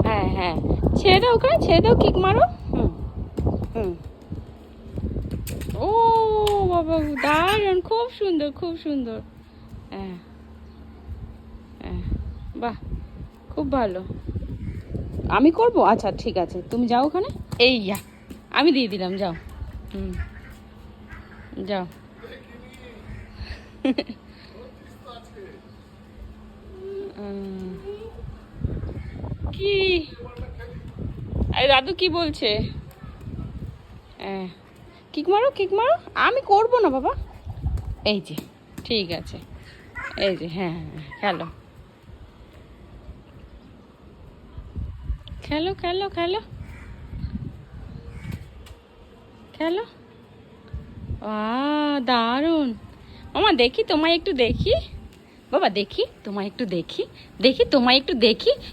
হ্যাঁ হ্যাঁ, ছেড়ে দাও ওখানে, ছেড়ে দাও, কিক মারো। হুম হুম। ও বাবা, দারুণ, খুব সুন্দর খুব সুন্দর। হ্যাঁ হ্যাঁ, বাহ, খুব ভালো। আমি করব, আচ্ছা ঠিক আছে, তুমি যাও ওখানে। এই যা, আমি দিয়ে দিলাম, যাও। হুম, যাও। উম, কি, আরে দাদু কি বলছে? হ্যাঁ, কিক মারো কিক মারো। আমি করব না বাবা। এই যে, ঠিক আছে, এই যে, হ্যাঁ হ্যাঁ হ্যাঁ, খেলো খেলো খেলো খেলো খেলো। দারুণ। মামা দেখি তোমায় একটু দেখি, বাবা দেখি তোমায় একটু দেখি, দেখি তোমায় একটু দেখি।